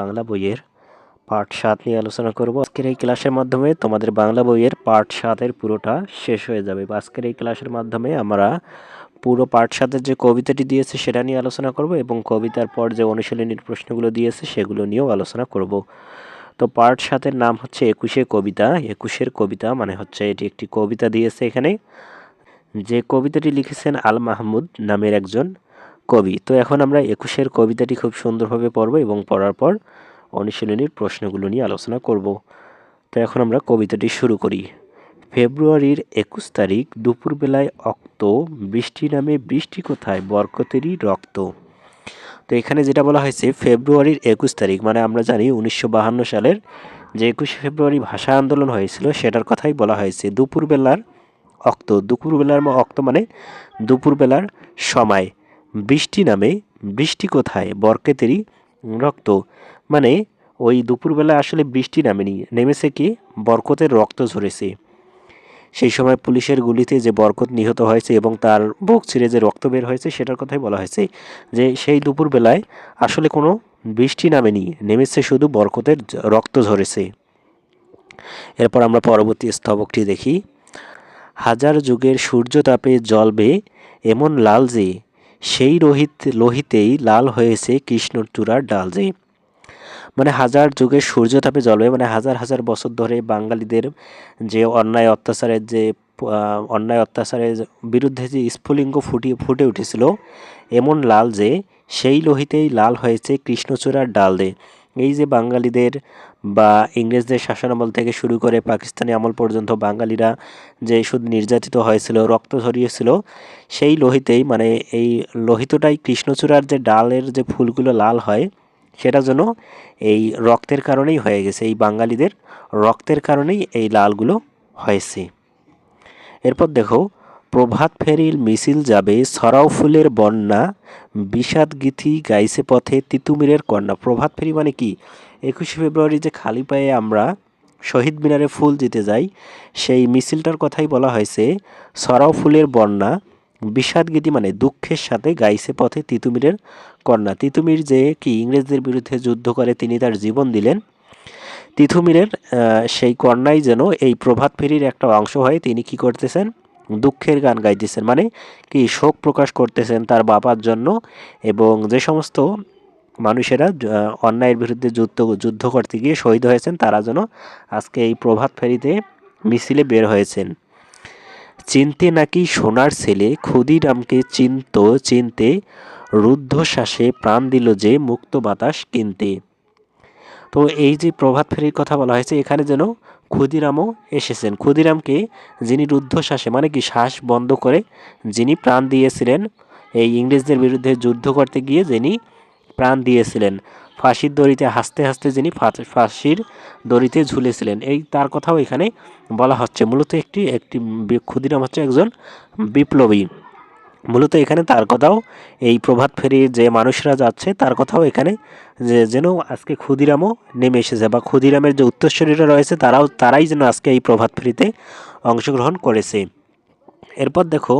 বাংলা বইয়ের পার্ট 7 নিয়ে আলোচনা করব। আজকের এই ক্লাসের মাধ্যমে তোমাদের বাংলা বইয়ের পার্ট 7 এর পুরোটা শেষ হয়ে যাবে। আজকের এই ক্লাসের মাধ্যমে আমরা পুরো পার্ট 7 এর যে কবিতাটি দিয়েছে সেটা নিয়ে আলোচনা করব এবং কবিতার পর যে অনুশীলনীর প্রশ্নগুলো দিয়েছে সেগুলো নিয়েও আলোচনা করব। তো পার্ট 7 এর নাম হচ্ছে 21 কবিতা। 21 কবিতা মানে হচ্ছে এটি একটি কবিতা দিয়েছে এখানে, যে কবিতাটি লিখেছেন আল মাহমুদ নামের একজন কবি। তো এখন আমরা 21 কবিতাটি খুব সুন্দরভাবে পড়ব এবং পড়ার পর অনুশীলনীর প্রশ্নগুলো নিয়ে আলোচনা করব। তো এখন আমরা কবিতাটি শুরু করি। ফেব্রুয়ারির 21 তারিখ দুপুরবেলায় অক্ত, বৃষ্টি নামে বৃষ্টি কোথায় বরকতেরই রক্ত। তো এখানে যেটা বলা হয়েছে ফেব্রুয়ারির 21 তারিখ মানে আমরা জানি 1952 সালের যে 21 ফেব্রুয়ারি ভাষা আন্দোলন হয়েছিল সেটার কথাই বলা হয়েছে। দুপুরবেলার অক্ত, দুপুরবেলার অক্ত মানে দুপুরবেলার সময়, বৃষ্টি নামে বৃষ্টি কোথায় বরকতেরই রক্ত মানে ওই দুপুরবেলা আসলে বৃষ্টি নামেনি, নেমেছে কি বরকতের রক্ত ঝরেছে। সেই সময় পুলিশের গুলিতে যে বরকত নিহত হয়েছে এবং তার বুক ছিঁড়ে যে রক্ত বের হয়েছে সেটার কথাই বলা হয়েছে যে সেই দুপুরবেলায় আসলে কোনো বৃষ্টি নামেনি, নেমেছে শুধু বরকতের রক্ত ঝরেছে। এরপর আমরা পরবর্তী স্তবকটি দেখি। হাজার যুগের সূর্যতাপে জ্বলবে এমন লাল যে, সেই লোহিতেই লাল হয়েছে কৃষ্ণচূড়ার ডাল যে। মানে হাজার যুগের সূর্যতাপে জ্বলবে মানে হাজার হাজার বছর ধরে বাঙালিদের যে অন্যায় অত্যাচারের বিরুদ্ধে যে স্ফুলিঙ্গ ফুটে উঠেছিল এমন লাল যে, সেই লোহিতেই লাল হয়েছে কৃষ্ণচূড়ার ডাল দে। এই যে বাঙালিদের বা ইংরেজদের শাসনামল থেকে শুরু করে পাকিস্তানি আমল পর্যন্ত বাঙালিরা যে শুধু নির্যাতিত হয়েছিল, রক্ত ঝরিয়েছিল, সেই লোহিতেই মানে এই লোহিতটাই কৃষ্ণচূড়ার যে ডালের যে ফুলগুলো লাল হয় সেটা যেন এই রক্তের কারণেই হয়ে গেছে, এই বাঙালিদের রক্তের কারণেই এই লালগুলো হয়েছে। এরপর দেখো, প্রভাত ফেরির মিছিল যাবে ছড়াও ফুলের বন্যা, বিষাদ গীতি গাইছে পথে তিতুমিরের কন্যা। প্রভাত ফেরি মানে কি 21 ফেব্রুয়ারি যে খালি পায়ে আমরা শহীদ মিনারে ফুল দিতে যাই সেই মিছিলটার কথাই বলা হয়েছে ছড়াও ফুলের বন্যা, বিষাদ গীতি মানে দুঃখের সাথে গাইছে পথে তিতুমিরের কন্যা। তিতুমির যে কি ইংরেজদের বিরুদ্ধে যুদ্ধ করে তিনি তার জীবন দিলেন, তিতুমিরের সেই কন্যাই যেন এই প্রভাত ফেরির একটা অংশ হয়। তিনি কি করতেছেন দুঃখের গান গাইতেছেন মানে কি শোক প্রকাশ করতেছেন তার বাবার জন্য, এবং যে সমস্ত মানুষেরা অন্যায়ের বিরুদ্ধে যুদ্ধ করতে গিয়ে শহীদ হয়েছেন তারা যেন আজকে এই প্রভাত ফেরিতে মিছিলে বের হয়েছেন। চিনতে নাকি সোনার ছেলে ক্ষুদিরামকে চিনতে রুদ্ধশ্বাসে প্রাণ দিল যে মুক্ত বাতাস কিনতে। তো এই যে প্রভাত ফেরির কথা বলা হয়েছে এখানে যেন ক্ষুদিরামও এসেছেন। ক্ষুদিরামকে যিনি রুদ্ধশ্বাসে মানে কি শ্বাস বন্ধ করে যিনি প্রাণ দিয়েছিলেন এই ইংরেজদের বিরুদ্ধে যুদ্ধ করতে গিয়ে যিনি প্রাণ দিয়েছিলেন, ফাঁসির দড়িতে হাসতে হাসতে যিনি ফাঁসির দড়িতে ঝুলেছিলেন, এই তার কথাও এখানে বলা হচ্ছে। মূলত একটি ক্ষুদিরাম হচ্ছে একজন বিপ্লবী, মূলত এখানে তার কথাও এই প্রভাত ফেরির যে মানুষরা যাচ্ছে তার কথাও এখানে যে যেন আজকে ক্ষুদিরামও নেমে এসেছে বা ক্ষুদিরামের যে উত্তরসূরিরা রয়েছে তারাই যেন আজকে এই প্রভাত ফেরিতে অংশগ্রহণ করেছে। এরপর দেখো,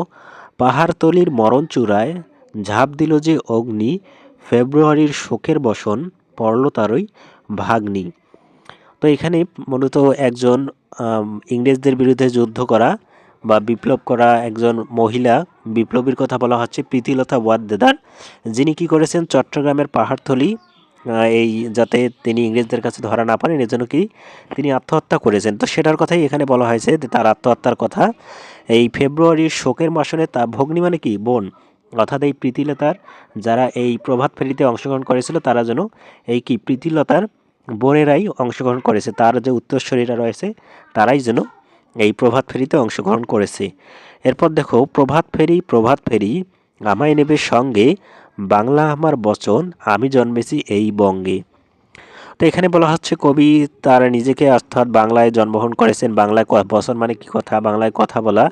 পাহাড়তলির মরণ চূড়ায় ঝাঁপ দিল যে অগ্নি, ফেব্রুয়ারির শোকের বসন পড়ল তারই ভাগ্নি। তো এখানে মূলত একজন ইংরেজদের বিরুদ্ধে যুদ্ধ করা বা বিপ্লব করা একজন মহিলা বিপ্লবীর কথা বলা হচ্ছে প্রীতিলতা ওয়াদ্দেদার, যিনি কি করেছেন চট্টগ্রামের পাহাড়তলি এই যাতে তিনি ইংরেজদের কাছে ধরা না পারেন এজন্য কি তিনি আত্মহত্যা করেছেন। তো সেটার কথাই এখানে বলা হয়েছে তার আত্মহত্যার কথা। এই ফেব্রুয়ারির শোকের মাসনে তা ভগ্নী মানে কি বোন, অর্থাৎ এই প্রীতিলতার যারা এই প্রভাত ফেরিতে অংশগ্রহণ করেছিল তারা যেন এই কি প্রীতিলতার বোনেরাই অংশগ্রহণ করেছে, তার যে উত্তরসূরিরা রয়েছে তারাই যেন এই প্রভাত ফেরিতে অংশগ্রহণ করেছে। এরপর দেখো, প্রভাত ফেরি আমায় নেবে সঙ্গে, বাংলা আমার বচন আমি জন্মেছি এই বঙ্গে। তো এখানে বলা হচ্ছে কবি তার নিজেকে অর্থাৎ বাংলায় জন্মগ্রহণ করেছেন, বাংলায় বচন মানে কি কথা, বাংলায় কথা বলা,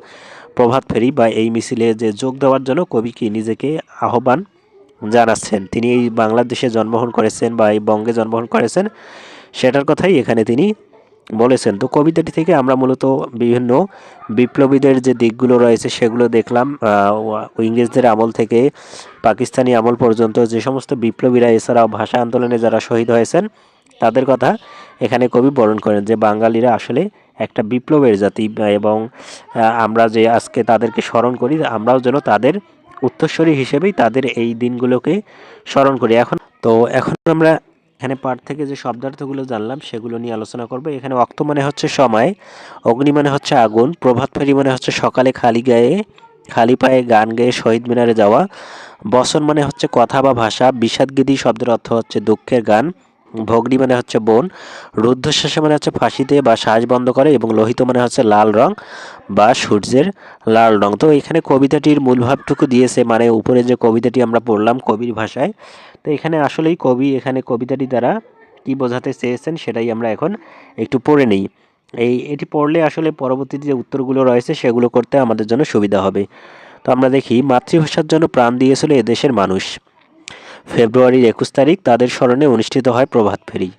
প্রভাত ফেরি বা এই মিছিলে যে যোগ দেওয়ার জন্য কবি কি নিজেকে আহ্বান জানাচ্ছেন। তিনি এই বাংলাদেশে জন্মগ্রহণ করেছেন বা এই বঙ্গে জন্মগ্রহণ করেছেন সেটার কথাই এখানে তিনি বলেছেন। তো কবিতাটি থেকে আমরা মূলত বিভিন্ন বিপ্লবীদের যে দিকগুলো রয়েছে সেগুলো দেখলাম। ইংরেজদের আমল থেকে পাকিস্তানি আমল পর্যন্ত যে সমস্ত বিপ্লবীরা, এছাড়াও ভাষা আন্দোলনে যারা শহীদ হয়েছেন তাদের কথা এখানে কবি বর্ণন করেন, যে বাঙালিরা আসলে একটা বিপ্লবের জাতি, এবং আমরা যে আজকে তাদেরকে স্মরণ করি, আমরাও যেন তাদের উত্তরসূরি হিসেবেই তাদের এই দিনগুলোকে স্মরণ করি। এখন আমরা এখানে পাঠ থেকে যে শব্দার্থগুলো জানলাম সেগুলো নিয়ে আলোচনা করব। এখানে অক্ত মানে হচ্ছে সময়, অগ্নি মানে হচ্ছে আগুন, প্রভাত ফেরি মানে হচ্ছে সকালে খালি পায়ে গান গেয়ে শহীদ মিনারে যাওয়া, বচন মানে হচ্ছে কথা বা ভাষা, বিষাদগীতি শব্দের অর্থ হচ্ছে দুঃখের গান, ভগ্নী মানে হচ্ছে বোন, রুদ্ধশ্বাসে মানে হচ্ছে ফাঁসিতে বা শ্বাস বন্ধ করে, এবং লোহিত মানে হচ্ছে লাল রং বা সূর্যের লাল রং। তো এখানে কবিতাটির মূল ভাবটুকু দিয়েছে, মানে উপরে যে কবিতাটি আমরা পড়লাম কবির ভাষায়। তো এখানে আসলেই কবি এখানে কবিতাটি দ্বারা কি বোঝাতে চেয়েছেন সেটাই আমরা এখন একটু পড়ে নিই। এটি পড়লে আসলে পরবর্তীতে যে উত্তরগুলো রয়েছে সেগুলো করতে আমাদের জন্য সুবিধা হবে। তো আমরা দেখি, মাতৃভাষার জন্য প্রাণ দিয়েছিল এদেশের মানুষ। ফেব্রুয়ারির 21 তারিখ তাদের স্মরণে অনুষ্ঠিত হয় প্রভাত ফেরি।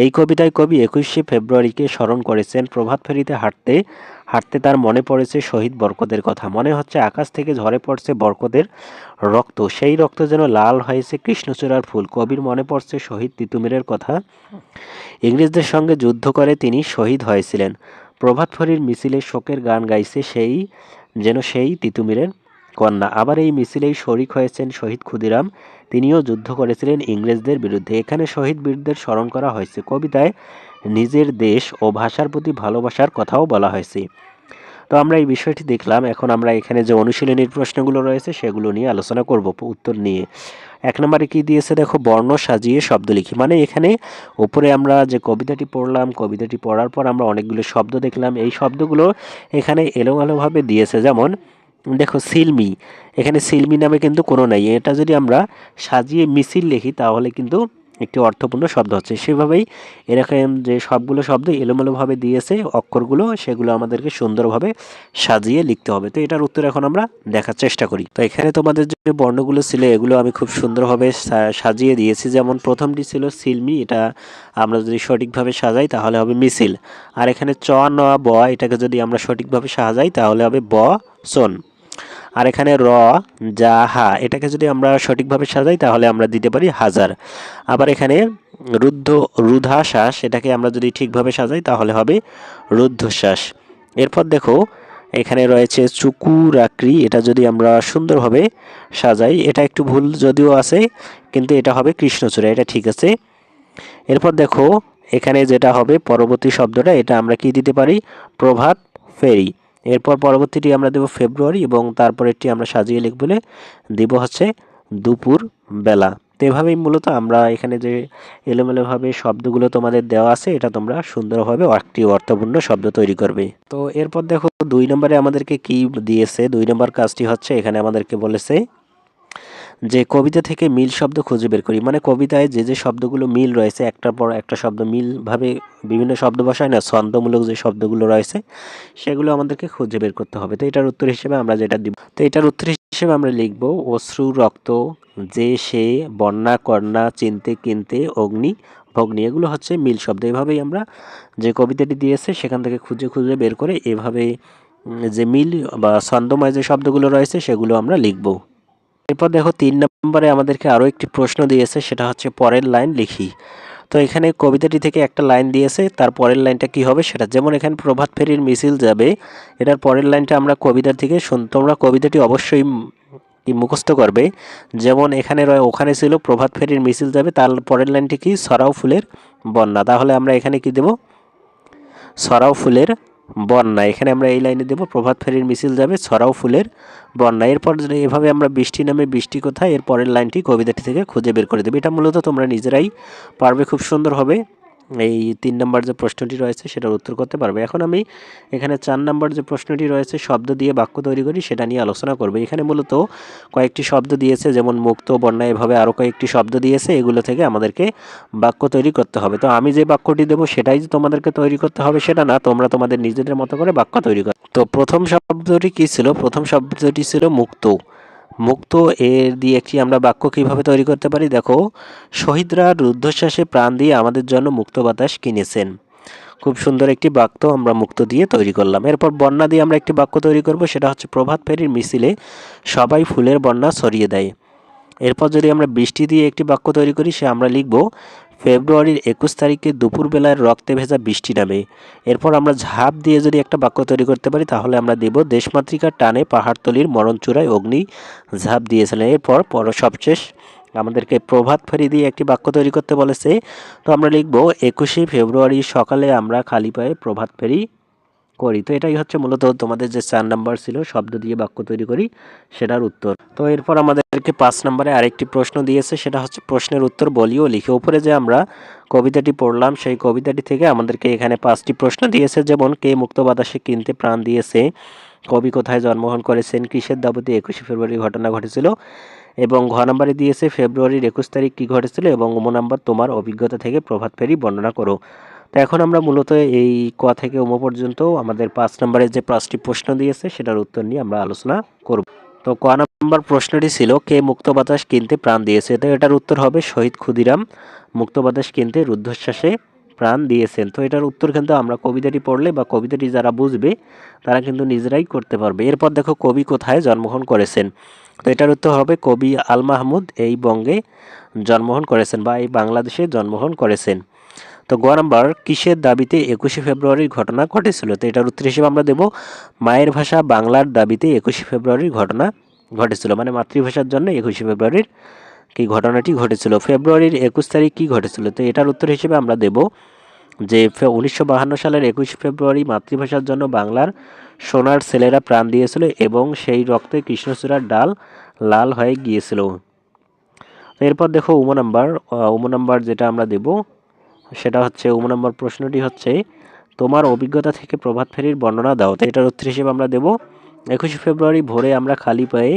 এই কবিতায় কবি 21শে ফেব্রুয়ারিকে স্মরণ করেছেন। প্রভাত ফেরিতে হাঁটতে হাঁটতে তার মনে পড়েছে শহীদ বরকতের কথা। মনে হচ্ছে আকাশ থেকে ঝরে পড়ছে বরকতের রক্ত, সেই রক্ত যেন লাল হয়েছে কৃষ্ণচূড়ার ফুল। কবির মনে পড়ছে শহীদ তিতুমিরের কথা। ইংরেজদের সঙ্গে যুদ্ধ করে তিনি শহীদ হয়েছিলেন। প্রভাত ফেরির মিছিলে শোকের গান গাইছে সেই তিতুমিরের কন্যা। আবার এই মিছিলেই শরিক হয়েছেন শহীদ ক্ষুদিরাম, তিনিও যুদ্ধ করেছিলেন ইংরেজদের বিরুদ্ধে। এখানে শহীদ বীরদের স্মরণ করা হয়েছে। কবিতায় নিজের দেশ ও ভাষার প্রতি ভালোবাসার কথাও বলা হয়েছে। তো আমরা এই বিষয়টি দেখলাম। এখন আমরা এখানে যে অনুশীলনীর প্রশ্নগুলো রয়েছে সেগুলো নিয়ে আলোচনা করব উত্তর নিয়ে। 1 নম্বরে কি দিয়েছে দেখো, বর্ণ সাজিয়ে শব্দ লিখি। মানে এখানে উপরে আমরা যে কবিতাটি পড়লাম, কবিতাটি পড়ার পর আমরা অনেকগুলো শব্দ দেখলাম। এই শব্দগুলো এখানে এলোমেলোভাবে দিয়েছে। যেমন দেখো সিলমি, এখানে সিলমি নামে কিন্তু কোনো নাই। এটা যদি আমরা সাজিয়ে মিছিল লিখি তাহলে কিন্তু একটি অর্থপূর্ণ শব্দ হচ্ছে। সেভাবেই এরকম যে সবগুলো শব্দ এলোমেলোভাবে দিয়েছে অক্ষরগুলো, সেগুলো আমাদেরকে সুন্দরভাবে সাজিয়ে লিখতে হবে। তো এটার উত্তর এখন আমরা দেখার চেষ্টা করি। তো এখানে তোমাদের যে বর্ণগুলো ছিল এগুলো আমি খুব সুন্দরভাবে সাজিয়ে দিয়েছি। যেমন প্রথমটি ছিল সিলমি, এটা আমরা যদি সঠিকভাবে সাজাই তাহলে হবে মিছিল। আর এখানে চ ন ব, এটাকে যদি আমরা সঠিকভাবে সাজাই তাহলে হবে বচন। আর এখানে র যা হা, এটাকে যদি আমরা সঠিকভাবে সাজাই তাহলে আমরা দিতে পারি হাজার। আবার এখানে রুধাশ্বাস, এটাকে আমরা যদি ঠিকভাবে সাজাই তাহলে হবে রুদ্ধশ্বাস। এরপর দেখো এখানে রয়েছে চুকুরাক্রি, এটা যদি আমরা সুন্দরভাবে সাজাই, এটা একটু ভুল যদিও আছে কিন্তু এটা হবে কৃষ্ণচূড়া, এটা ঠিক আছে। এরপর দেখো এখানে যেটা হবে পরবর্তী শব্দটা, এটা আমরা কি দিতে পারি, প্রভাত ফেরি। এরপর পরবর্তীটি আমরা দেব ফেব্রুয়ারি, এবং তারপরেরটি আমরা সাজিয়ে লিখবলে দেব হচ্ছে দুপুর বেলা। তো এভাবেই মূলত আমরা এখানে যে এলোমেলোভাবে শব্দগুলো তোমাদের দেওয়া আছে এটা তোমরা সুন্দরভাবে একটি অর্থপূর্ণ শব্দ তৈরি করবে। তো এরপর দেখো 2 নম্বরে আমাদেরকে কি দিয়েছে। 2 নম্বর কাজটি হচ্ছে এখানে আমাদেরকে বলেছে যে কবিতা থেকে মিল শব্দ খুঁজে বের করি। মানে কবিতায় যে যে শব্দগুলো মিল রয়েছে, একটার পর একটা শব্দ মিলভাবে বিভিন্ন শব্দ বসায় না, ছন্দমূলক যে শব্দগুলো রয়েছে সেগুলো আমাদেরকে খুঁজে বের করতে হবে। তো এটার উত্তর হিসেবে আমরা যেটা দিব, তো এটার উত্তর হিসেবে আমরা লিখব অশ্রু রক্ত, যে সে, বন্যা কন্যা, চিনতে কিনতে, অগ্নি ভগ্নি, এগুলো হচ্ছে মিল শব্দ। এভাবেই আমরা যে কবিতাটি দিয়েছে সেখান থেকে খুঁজে খুঁজে বের করে এভাবে যে মিল বা ছন্দময় যে শব্দগুলো রয়েছে সেগুলো আমরা লিখব। এরপর দেখো 3 নম্বরে আমাদেরকে আরও একটি প্রশ্ন দিয়েছে, সেটা হচ্ছে পরের লাইন লিখি। তো এখানে কবিতাটি থেকে একটা লাইন দিয়েছে, তার পরের লাইনটা কি হবে সেটা, যেমন এখানে প্রভাত ফেরির মিছিল যাবে, এটার পরের লাইনটা আমরা কবিতার থেকে তোমরা কবিতাটি অবশ্যই কি মুখস্থ করবে। যেমন এখানে ওখানে ছিল প্রভাত ফেরির মিছিল যাবে, তার পরের লাইনটি কি, ছড়াও ফুলের বন্যা। তাহলে আমরা এখানে কি দেব, ছড়াও ফুলের বন্যা। এখানে আমরা এই লাইনে দেব প্রভাত ফেরির মিছিল যাবে, ছড়াও ফুলের বন্যা। এরপর এভাবে আমরা বৃষ্টি নামে বৃষ্টি কোথায়, এর পরের লাইনটি কবিতাটি থেকে খুঁজে বের করে দেবে। এটা মূলত তোমরা নিজেরাই পারবে খুব সুন্দর হবে। এই 3 নম্বর যে প্রশ্নটি রয়েছে সেটার উত্তর করতে পারবে। এখন আমি এখানে 4 নম্বর যে প্রশ্নটি রয়েছে শব্দ দিয়ে বাক্য তৈরি করি সেটা নিয়ে আলোচনা করবে। এখানে মূলত কয়েকটি শব্দ দিয়েছে, যেমন মুক্ত, বন্যা, এভাবে আরও কয়েকটি শব্দ দিয়েছে। এগুলো থেকে আমাদেরকে বাক্য তৈরি করতে হবে। তো আমি যে বাক্যটি দেবো সেটাই যে তোমাদেরকে তৈরি করতে হবে সেটা না, তোমরা তোমাদের নিজেদের মতো করে বাক্য তৈরি করো। তো প্রথম শব্দটি কি ছিল, প্রথম শব্দটি ছিল মুক্ত। মুক্ত এর দিয়ে একটি আমরা বাক্য কিভাবে তৈরি করতে পারি, দেখো, শহীদরা রুদ্ধশ্বাসে প্রাণ দিয়ে আমাদের জন্য মুক্ত বাতাস কিনেছেন। খুব সুন্দর একটি বাক্য আমরা মুক্ত দিয়ে তৈরি করলাম। এরপর বন্যা দিয়ে আমরা একটি বাক্য তৈরি করব, সেটা হচ্ছে প্রভাত ফেরির মিছিলে সবাই ফুলের বন্যা ছড়িয়ে দেয়। এরপর যদি আমরা বৃষ্টি দিয়ে একটি বাক্য তৈরি করি, সে আমরা লিখব ফেব্রুয়ারির 21 তারিখে দুপুরবেলায় রক্তে ভেজা বৃষ্টি নামে। এরপর আমরা ঝাঁপ দিয়ে যদি একটা বাক্য তৈরি করতে পারি, তাহলে আমরা দেব দেশমাতৃকার টানে পাহাড়তলির মরণচূড়ায় অগ্নি ঝাঁপ দিয়েছিলেন। এরপর সবশেষ আমাদেরকে প্রভাত ফেরি দিয়ে একটি বাক্য তৈরি করতে বলেছে। তো আমরা লিখব 21শে ফেব্রুয়ারি সকালে আমরা খালি পায়ে প্রভাত ফেরি করি। তো এটাই হচ্ছে মূলত তোমাদের যে 4 নাম্বার ছিল শব্দ দিয়ে বাক্য তৈরি করি সেটার উত্তর। তো এরপর আমাদেরকে 5 নম্বরে আরেকটি প্রশ্ন দিয়েছে, সেটা হচ্ছে প্রশ্নের উত্তর বলিও লিখে। উপরে যে আমরা কবিতাটি পড়লাম সেই কবিতাটি থেকে আমাদেরকে এখানে 5টি প্রশ্ন দিয়েছে, যেমন কে মুক্ত বাতাসে কিনতে প্রাণ দিয়েছে, কবি কোথায় জন্মগ্রহণ করেছেন, কিসের দাবিতে 21শে ফেব্রুয়ারি ঘটনা ঘটেছিল, এবং ঘ নম্বরে দিয়েছে ফেব্রুয়ারির 21 তারিখ কী ঘটেছিল, এবং ম নম্বর তোমার অভিজ্ঞতা থেকে প্রভাত ফেরি বর্ণনা করো। তো এখন আমরা মূলত এই ক থেকে ম পর্যন্ত আমাদের 5 নম্বরের যে 5টি প্রশ্ন দিয়েছে সেটার উত্তর নিয়ে আমরা আলোচনা করব। তো ক নম্বর প্রশ্নটি ছিল কে মুক্ত বাতাস কিনতে প্রাণ দিয়েছে। তো এটার উত্তর হবে শহীদ ক্ষুদিরাম মুক্ত বাতাস কিনতে রুদ্ধশ্বাসে প্রাণ দিয়েছেন। তো এটার উত্তর কিন্তু আমরা কবিতাটি পড়লে বা কবিতাটি যারা বুঝবে তারা কিন্তু নিজেরাই করতে পারবে। এরপর দেখো কবি কোথায় জন্মগ্রহণ করেছেন। তো এটার উত্তর হবে কবি আল মাহমুদ এই বঙ্গে জন্মগ্রহণ করেছেন বা এই বাংলাদেশে জন্মগ্রহণ করেছেন। তো গ নম্বর কিসের দাবিতে 21শে ফেব্রুয়ারির ঘটনা ঘটেছিল। তো এটার উত্তর হিসেবে আমরা দেব মায়ের ভাষা বাংলার দাবিতে 21শে ফেব্রুয়ারির ঘটনা ঘটেছিল, মানে মাতৃভাষার জন্য 21শে ফেব্রুয়ারির কি ঘটনাটি ঘটেছিল। ফেব্রুয়ারির 21 তারিখ কী ঘটেছিল। তো এটার উত্তর হিসেবে আমরা দেব যে 1952 সালের 21শে ফেব্রুয়ারি মাতৃভাষার জন্য বাংলার সোনার ছেলেরা প্রাণ দিয়েছিল এবং সেই রক্তে কৃষ্ণচূড়ার ডাল লাল হয়ে গিয়েছিল। এরপর দেখো উম নাম্বার যেটা আমরা দেব সেটা হচ্ছে নম্বর প্রশ্নটি হচ্ছে তোমার অভিজ্ঞতা থেকে প্রভাত ফেরির বর্ণনা দাও। তো এটার উত্তর হিসেবে আমরা দেব 21শে ফেব্রুয়ারি ভোরে আমরা খালি পায়ে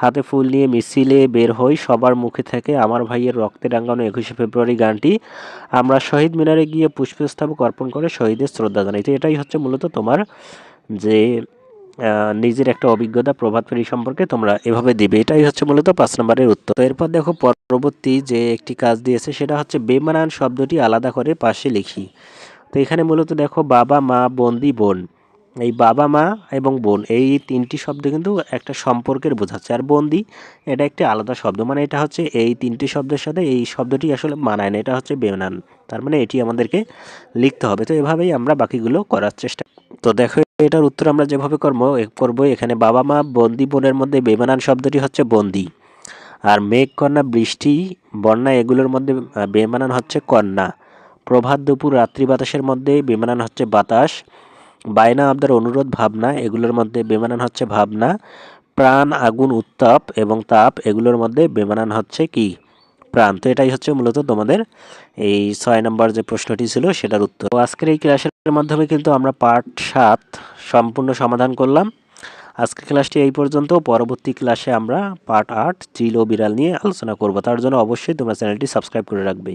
হাতে ফুল নিয়ে মিছিলে বের হই, সবার মুখে থাকে আমার ভাইয়ের রক্তে রাঙানো 21শে ফেব্রুয়ারি গানটি, আমরা শহীদ মিনারে গিয়ে পুষ্পস্তবক অর্পণ করে শহীদের শ্রদ্ধা জানাই। তো এটাই হচ্ছে মূলত তোমার যে নিজের একটা অভিজ্ঞতা প্রভাত ফেরি সম্পর্কে তোমরা এভাবে দিবে। এটাই হচ্ছে মূলত 5 নম্বরের উত্তর। তো এরপর দেখো পরবর্তী যে একটি কাজ দিয়েছে সেটা হচ্ছে বেমানান শব্দটি আলাদা করে পাশে লিখি। তো এখানে মূলত দেখো বাবা মা বন্দি বোন, এই বাবা মা এবং বোন এই 3টি শব্দ কিন্তু একটা সম্পর্কের বোঝাচ্ছে, আর বন্দি এটা একটি আলাদা শব্দ, মানে এটা হচ্ছে এই 3টি শব্দের সাথে এই শব্দটি আসলে মানায় না, এটা হচ্ছে বেমানান, তার মানে এটি আমাদেরকে লিখতে হবে। তো এভাবেই আমরা বাকিগুলো করার চেষ্টা। তো দেখো এটার উত্তর আমরা যেভাবে করবো এখানে বাবা মা বন্দি বোনের মধ্যে বেমানান শব্দটি হচ্ছে বন্দি, আর মেঘ কন্যা বৃষ্টি বন্যা এগুলোর মধ্যে বেমানান হচ্ছে কন্যা, প্রভাত দুপুর রাত্রি বাতাসের মধ্যে বেমানান হচ্ছে বাতাস, বায়না আবদার অনুরোধ ভাবনা এগুলোর মধ্যে বেমানান হচ্ছে ভাবনা, প্রাণ আগুন উত্তাপ এবং তাপ এগুলোর মধ্যে বেমানান হচ্ছে কি প্রাণ। তো এটাই হচ্ছে মূলত তোমাদের এই 6 নম্বর যে প্রশ্নটি ছিল সেটার উত্তর। তো আজকের এই ক্লাসের মাধ্যমে কিন্তু আমরা পার্ট 7 সম্পূর্ণ সমাধান করলাম। আজকের ক্লাসটি এই পর্যন্ত। পরবর্তী ক্লাসে আমরা পার্ট 8 চিল ও বিড়াল নিয়ে আলোচনা করব। তার জন্য অবশ্যই তোমরা চ্যানেলটি সাবস্ক্রাইব করে রাখবে।